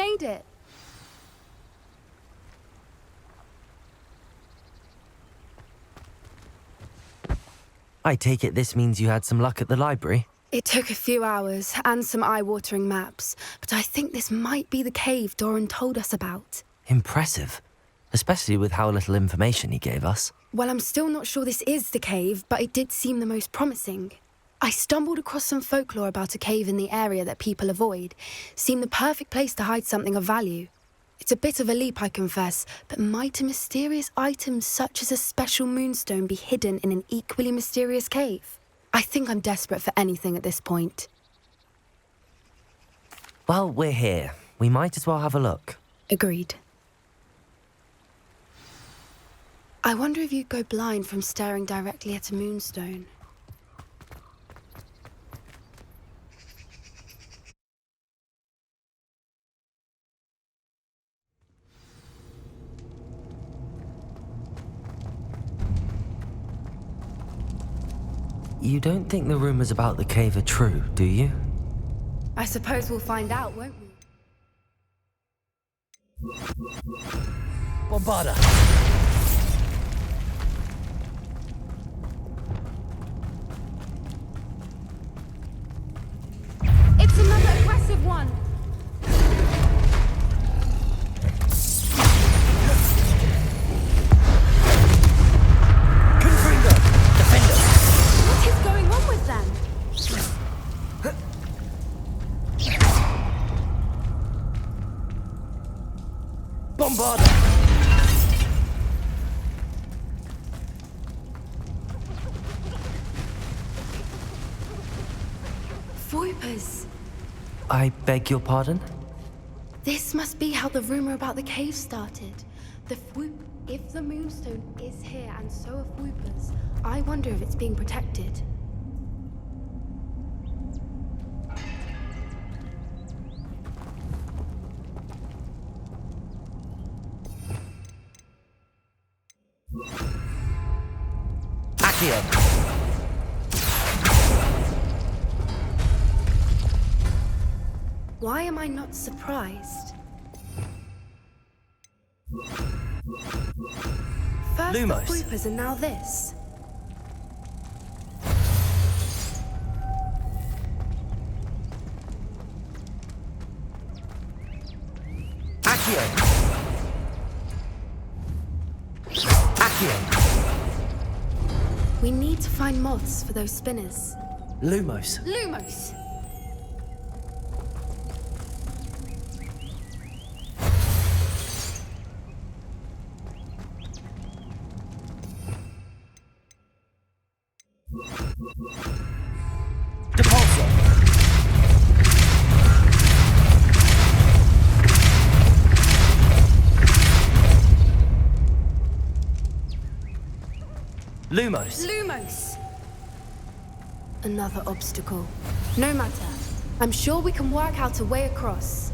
made it. I take it this means you had some luck at the library? It took a few hours and some eye-watering maps, but I think this might be the cave Doran told us about. Impressive. Especially with how little information he gave us. Well, I'm still not sure this is the cave, but it did seem the most promising. I stumbled across some folklore about a cave in the area that people avoid. Seemed the perfect place to hide something of value. It's a bit of a leap, I confess, but might a mysterious item such as a special moonstone be hidden in an equally mysterious cave? I think I'm desperate for anything at this point. Well, we're here. We might as well have a look. Agreed. I wonder if you'd go blind from staring directly at a moonstone. You don't think the rumors about the cave are true, do you? I suppose we'll find out, won't we? Bombarda! It's another aggressive one! What is going on with them? Bombarda! Voipers! I beg your pardon? This must be how the rumor about the cave started. If the Moonstone is here and so are Voipers, I wonder if it's being protected. Accio! Why am I not surprised? First Lumos. the Voipers and now this. Accio! Accio! We need to find moths for those spinners. Lumos. Lumos! Depulso. Lumos. Lumos! Another obstacle. No matter. I'm sure we can work out a way across.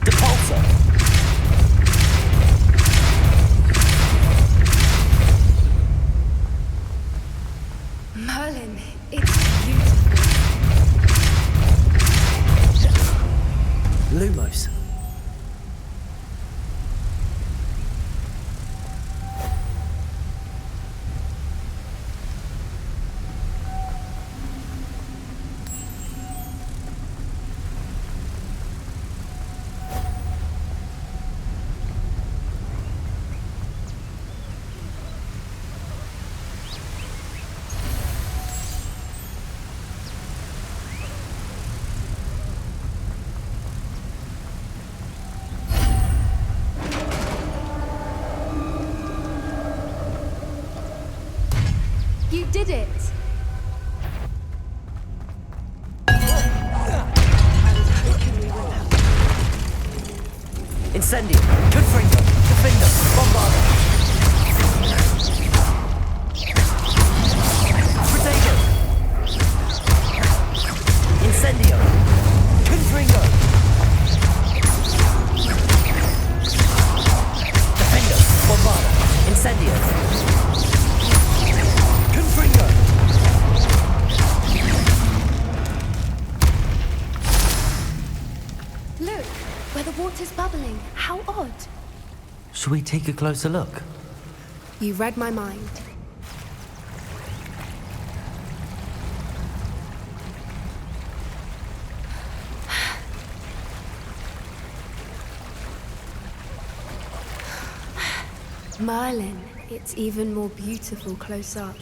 Depulso. Merlin, it's beautiful. Lumos. You did it! Incendio. Confringo. Defender. Bombarda. Protego. Incendio. Confringo. Defender. Shall we take a closer look? You read my mind. Merlin, it's even more beautiful close up.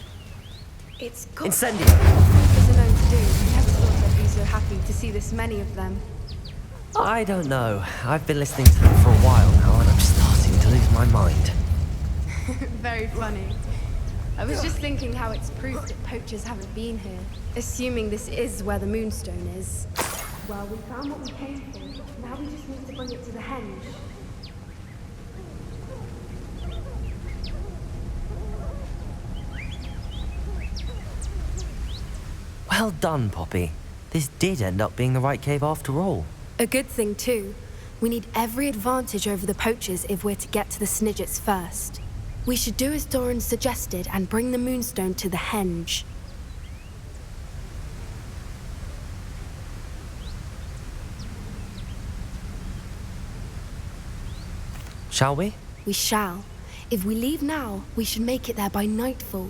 It's got... Incendio! As a known to do, never thought I'd be so happy to see this many of them. I don't know. I've been listening to them for a while now, and I'm starting to lose my mind. Very funny. I was just thinking how it's proof that poachers haven't been here, assuming this is where the Moonstone is. Well, we found what we came for. Now we just need to bring it to the henge. Well done, Poppy. This did end up being the right cave after all. A good thing, too. We need every advantage over the poachers if we're to get to the Snidgets first. We should do as Doran suggested and bring the Moonstone to the henge. Shall we? We shall. If we leave now, we should make it there by nightfall.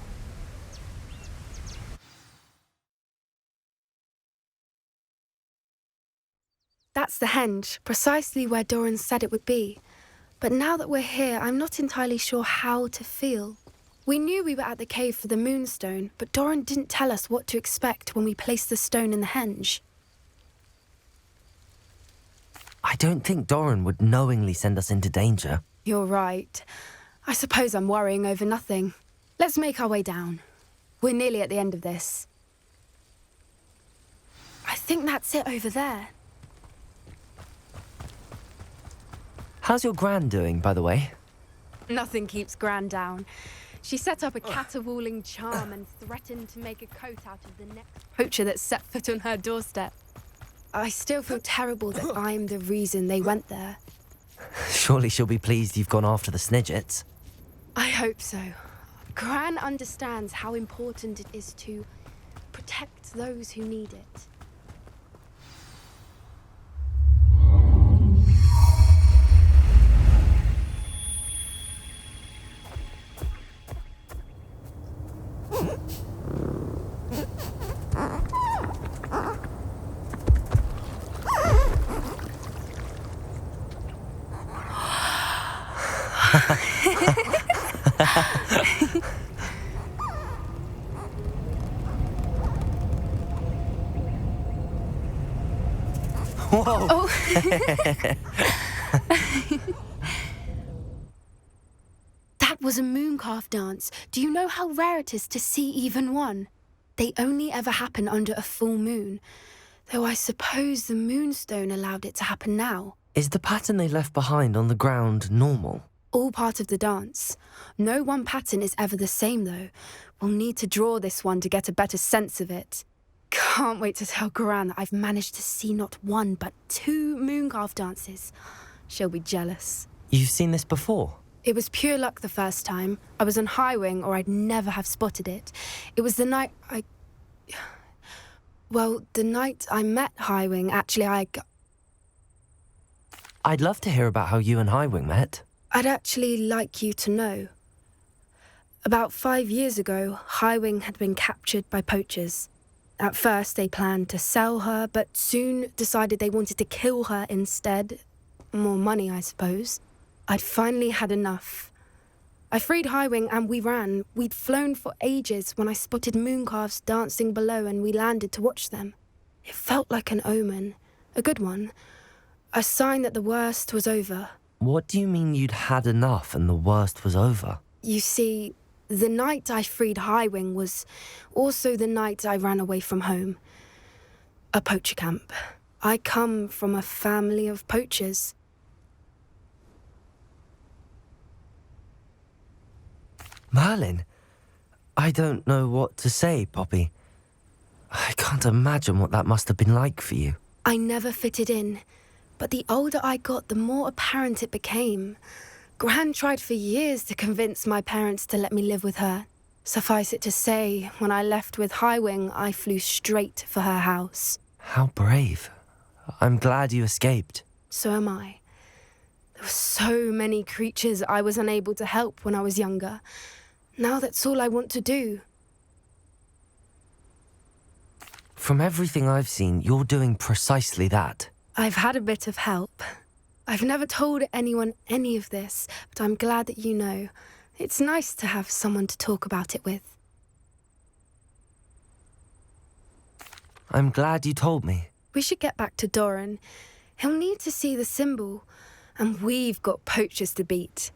That's the henge, precisely where Doran said it would be. But now that we're here, I'm not entirely sure how to feel. We knew we were at the cave for the Moonstone, but Doran didn't tell us what to expect when we placed the stone in the henge. I don't think Doran would knowingly send us into danger. You're right. I suppose I'm worrying over nothing. Let's make our way down. We're nearly at the end of this. I think that's it over there. How's your Gran doing, by the way? Nothing keeps Gran down. She set up a caterwauling charm and threatened to make a coat out of the next poacher that set foot on her doorstep. I still feel terrible that I'm the reason they went there. Surely she'll be pleased you've gone after the Snidgets. I hope so. Gran understands how important it is to protect those who need it. Whoa! Oh. That was a mooncalf dance. Do you know how rare it is to see even one? They only ever happen under a full moon. Though I suppose the Moonstone allowed it to happen now. Is the pattern they left behind on the ground normal? All part of the dance. No one pattern is ever the same, though. We'll need to draw this one to get a better sense of it. Can't wait to tell Gran that I've managed to see not one, but 2 mooncalf dances. She'll be jealous. You've seen this before? It was pure luck the first time. I was on Highwing, or I'd never have spotted it. It was the night the night I met Highwing, actually, I'd love to hear about how you and Highwing met. I'd actually like you to know. About 5 years ago, Highwing had been captured by poachers. At first, they planned to sell her, but soon decided they wanted to kill her instead. More money, I suppose. I'd finally had enough. I freed Highwing and we ran. We'd flown for ages when I spotted mooncalves dancing below and we landed to watch them. It felt like an omen. A good one. A sign that the worst was over. What do you mean you'd had enough and the worst was over? You see, the night I freed Highwing was also the night I ran away from home. A poacher camp. I come from a family of poachers. Merlin? I don't know what to say, Poppy. I can't imagine what that must have been like for you. I never fitted in, but the older I got, the more apparent it became. Gran tried for years to convince my parents to let me live with her. Suffice it to say, when I left with Highwing, I flew straight for her house. How brave. I'm glad you escaped. So am I. There were so many creatures I was unable to help when I was younger. Now that's all I want to do. From everything I've seen, you're doing precisely that. I've had a bit of help. I've never told anyone any of this, but I'm glad that you know. It's nice to have someone to talk about it with. I'm glad you told me. We should get back to Doran. He'll need to see the symbol, and we've got poachers to beat.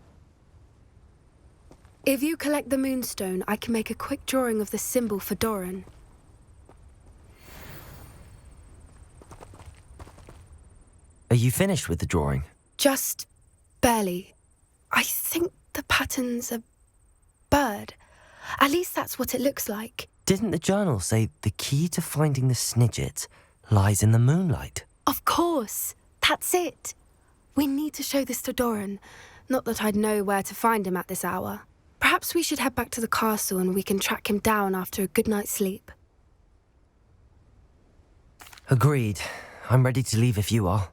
If you collect the Moonstone, I can make a quick drawing of the symbol for Doran. Are you finished with the drawing? Just barely. I think the pattern's a bird. At least that's what it looks like. Didn't the journal say the key to finding the Snidget lies in the moonlight? Of course. That's it. We need to show this to Doran. Not that I'd know where to find him at this hour. Perhaps we should head back to the castle and we can track him down after a good night's sleep. Agreed. I'm ready to leave if you are.